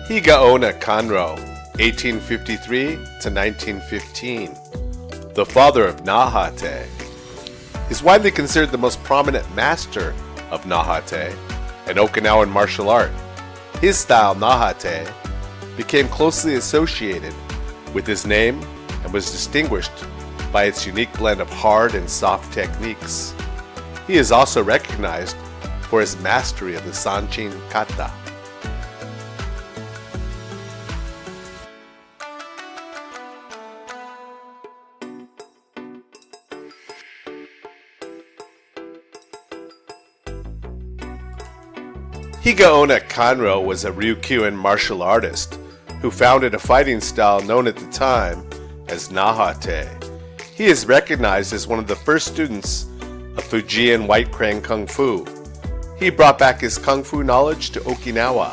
Higaonna Kanryo, 1853 to 1915, the father of Naha-Te, is widely considered the most prominent master of Naha-Te, an Okinawan martial art. His style, Naha-Te, became closely associated with his name and was distinguished by its unique blend of hard and soft techniques. He is also recognized for his mastery of the Sanchin kata. Higaonna Kanryo was a Ryukyuan martial artist who founded a fighting style known at the time as Naha-Te. He is recognized as one of the first students of Fujian White Crane Kung Fu. He brought back his Kung Fu knowledge to Okinawa.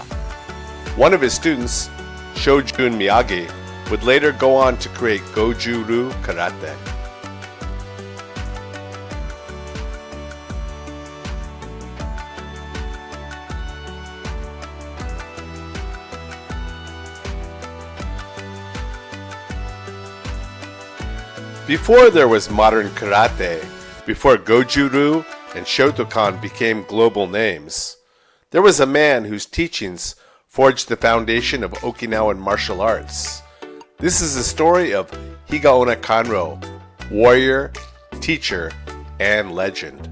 One of his students, Shojun Miyagi, would later go on to create Ryu Ryu Karate. Before there was modern karate, before Goju-ryu and Shotokan became global names, there was a man whose teachings forged the foundation of Okinawan martial arts. This is the story of Higaonna Kanryo, warrior, teacher, and legend.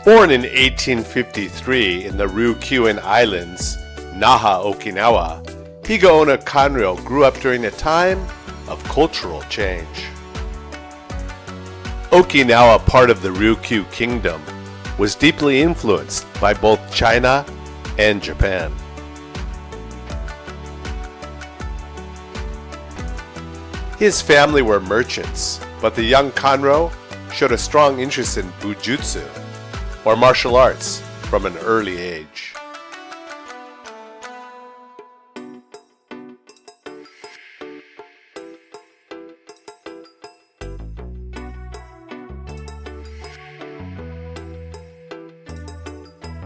Born in 1853 in the Ryukyuan Islands, Naha, Okinawa, Higaonna Kanryo grew up during a time of cultural change. Okinawa, part of the Ryukyu Kingdom, was deeply influenced by both China and Japan. His family were merchants, but the young Kanryo showed a strong interest in bujutsu, or martial arts, from an early age.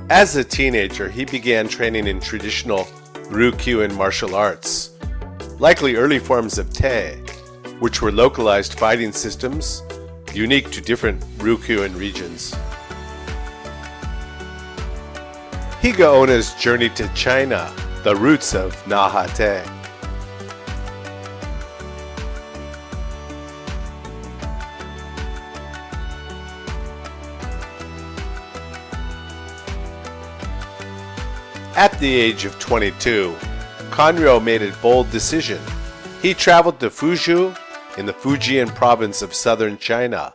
As a teenager, he began training in traditional Ryukyuan martial arts, likely early forms of Te, which were localized fighting systems unique to different Ryukyuan regions. Higaonna's journey to China, the roots of Naha-Te. At the age of 22, Kanryo made a bold decision. He traveled to Fuzhou in the Fujian province of southern China,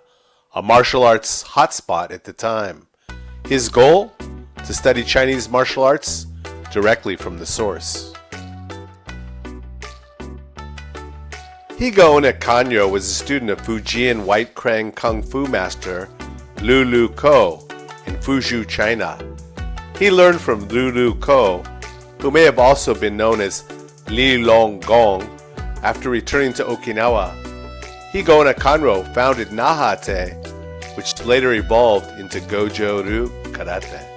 a martial arts hotspot at the time. His goal? To study Chinese martial arts directly from the source. Higaonna Kanryo was a student of Fujian White Crane Kung Fu master Ryu Ryu Ko in Fuzhou, China. He learned from Ryu Ryu Ko, who may have also been known as Li Long Gong. After returning to Okinawa, Higaonna Kanryo founded Naha-Te, which later evolved into Goju Ryu Karate.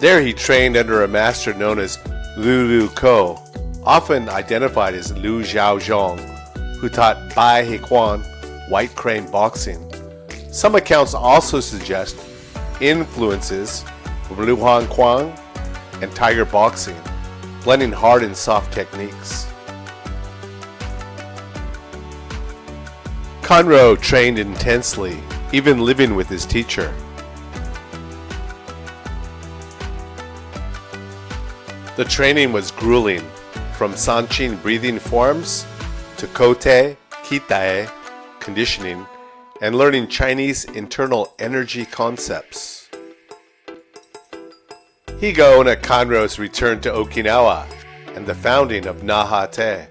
There he trained under a master known as Ryu Ryu Ko, often identified as Liu Xiaozhong, who taught Bai Hequan, White Crane boxing. Some accounts also suggest influences from Liu Han Kuang and Tiger boxing, blending hard and soft techniques. Kanryo trained intensely, even living with his teacher. The training was grueling, from Sanchin breathing forms to Kote, Kitae, conditioning, and learning Chinese internal energy concepts. Higaonna Kanryo's return to Okinawa and the founding of Naha-Te.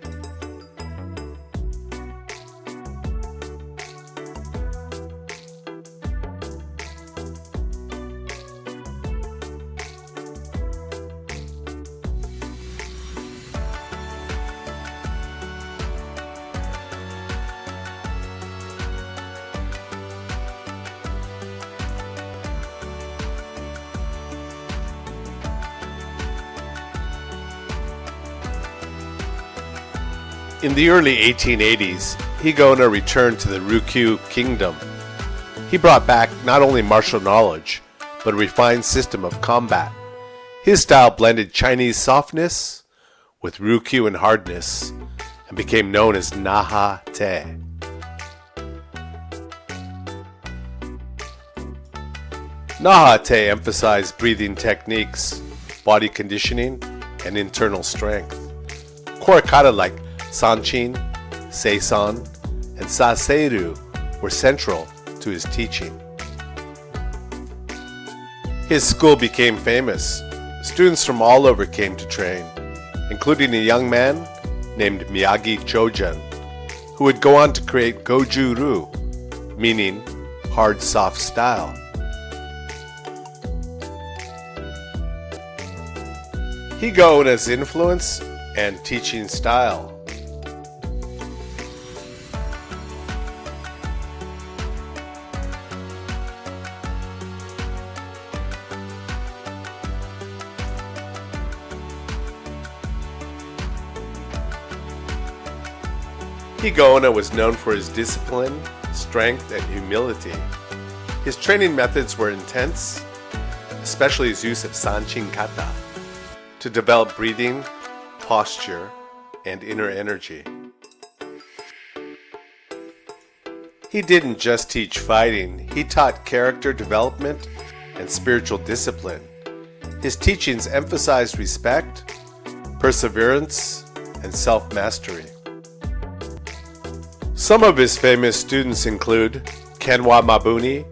In the early 1880s, Higaonna returned to the Ryukyu kingdom. He brought back not only martial knowledge, but a refined system of combat. His style blended Chinese softness with Ryukyu hardness and became known as Naha-Te. Naha-Te emphasized breathing techniques, body conditioning, and internal strength. Core kata like Sanchin, Seisan, and Saseiru were central to his teaching. His school became famous. Students from all over came to train, including a young man named Miyagi Chojun, who would go on to create Goju-Ryu, meaning hard, soft style. Higaonna's influence and teaching style. Higaonna was known for his discipline, strength, and humility. His training methods were intense, especially his use of Sanchin kata, to develop breathing, posture, and inner energy. He didn't just teach fighting, he taught character development and spiritual discipline. His teachings emphasized respect, perseverance, and self-mastery. Some of his famous students include Kenwa Mabuni,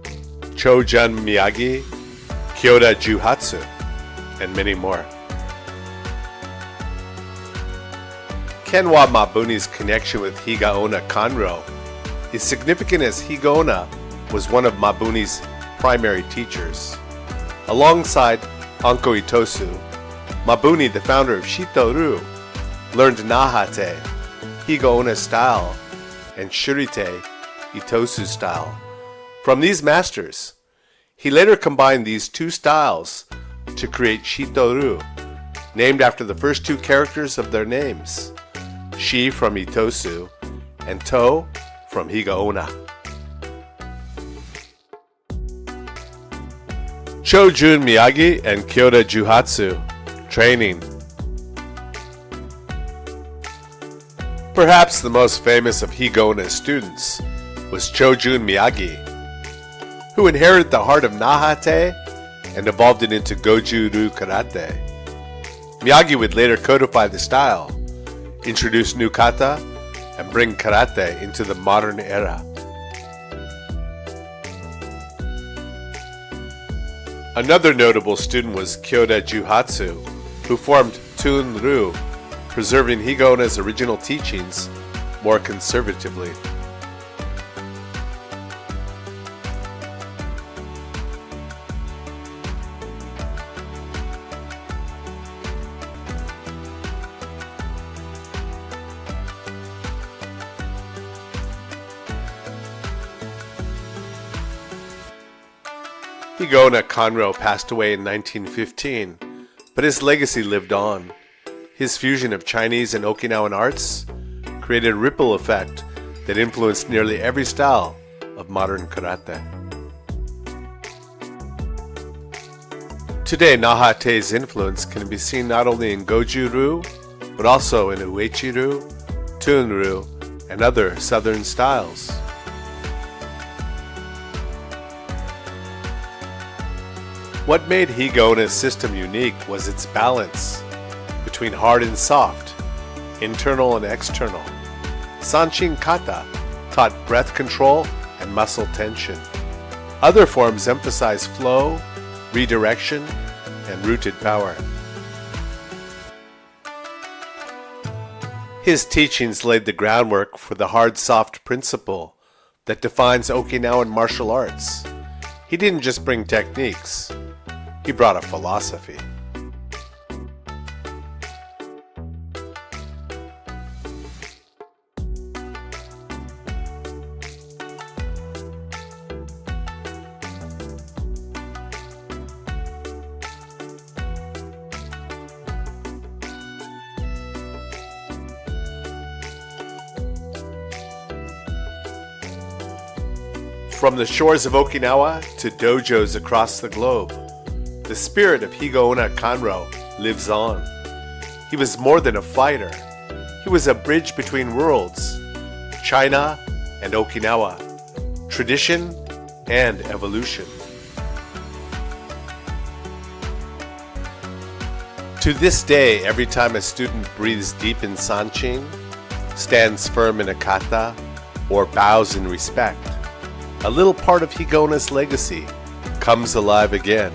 Chojun Miyagi, Kyoda Juhatsu, and many more. Kenwa Mabuni's connection with Higaonna Kanryo is significant as Higaonna was one of Mabuni's primary teachers. Alongside Anko Itosu, Mabuni, the founder of Shito-Ryu, learned Naha-Te, Higaonna style, and Shurite, Itosu style. From these masters, he later combined these two styles to create Shito-Ryu, named after the first two characters of their names, Shi from Itosu and To from Higaonna. Chojun Miyagi and Kyoda Juhatsu, training. Perhaps the most famous of Higaonna's students was Chojun Miyagi, who inherited the heart of Naha-Te and evolved it into Goju-Ryu karate. Miyagi would later codify the style, introduce new kata, and bring karate into the modern era. Another notable student was Kyoda Juhatsu, who formed Tun-Ryu, preserving Higaonna's original teachings more conservatively. Higaonna Kanryo passed away in 1915, but his legacy lived on. His fusion of Chinese and Okinawan arts created a ripple effect that influenced nearly every style of modern karate. Today, Naha-Te's influence can be seen not only in Goju-Ryu, but also in Uechi-Ryu, Tun-Ryu, and other southern styles. What made Higaonna's system unique was its balance between hard and soft, internal and external. Sanchin kata taught breath control and muscle tension. Other forms emphasize flow, redirection, and rooted power. His teachings laid the groundwork for the hard-soft principle that defines Okinawan martial arts. He didn't just bring techniques, he brought a philosophy. From the shores of Okinawa to dojos across the globe, the spirit of Higaonna Kanryo lives on. He was more than a fighter. He was a bridge between worlds, China and Okinawa, tradition and evolution. To this day, every time a student breathes deep in sanchin, stands firm in a kata, or bows in respect, a little part of Higaonna's legacy comes alive again.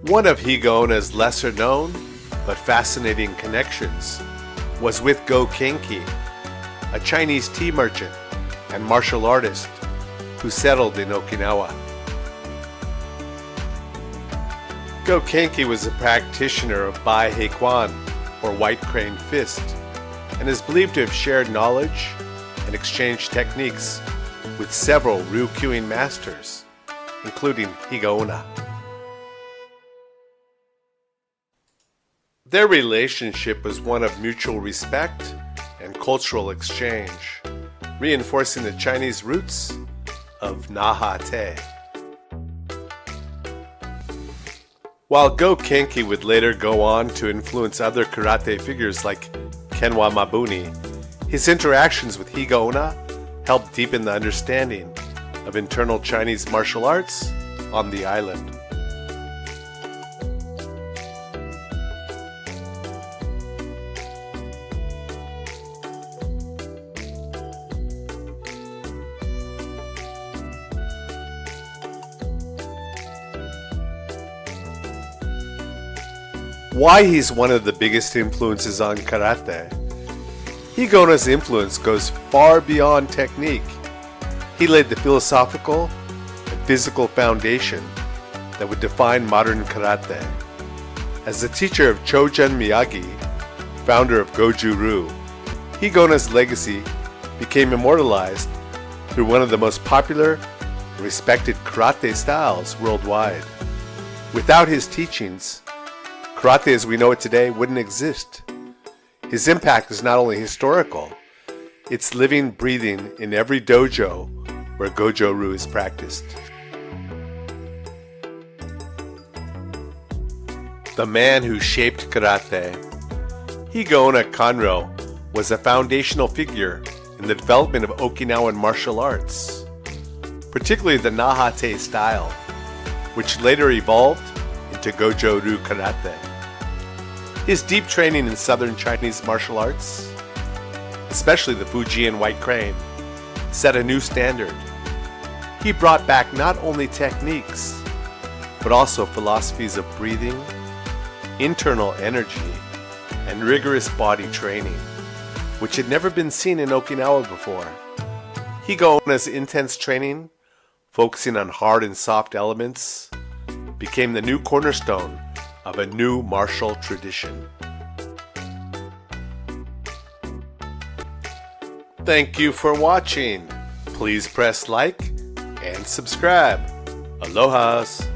One of Higaonna's lesser known but fascinating connections was with Go Kenki, a Chinese tea merchant and martial artist who settled in Okinawa. Go Kenki was a practitioner of Bai Heikwan, or white crane fist, and is believed to have shared knowledge and exchanged techniques with several Ryukyuan masters, including Higaonna. Their relationship was one of mutual respect and cultural exchange, reinforcing the Chinese roots of Naha-Te. While Go Kenki would later go on to influence other karate figures like Kenwa Mabuni, his interactions with Higaonna helped deepen the understanding of internal Chinese martial arts on the island. Why he's one of the biggest influences on karate? Higaonna's influence goes far beyond technique. He laid the philosophical and physical foundation that would define modern karate. As the teacher of Chojun Miyagi, founder of Goju-Ryu, Higaonna's legacy became immortalized through one of the most popular and respected karate styles worldwide. Without his teachings, karate as we know it today wouldn't exist. His impact is not only historical, it's living, breathing in every dojo where Goju-Ryu is practiced. The man who shaped karate, Higaonna Kanryo, was a foundational figure in the development of Okinawan martial arts, particularly the Naha-Te style, which later evolved into Goju-Ryu karate. His deep training in southern Chinese martial arts, especially the Fujian white crane, set a new standard. He brought back not only techniques, but also philosophies of breathing, internal energy, and rigorous body training, which had never been seen in Okinawa before. Higaonna's intense training, focusing on hard and soft elements, became the new cornerstone of a new martial tradition. Thank you for watching. Please press like and subscribe. Alohas!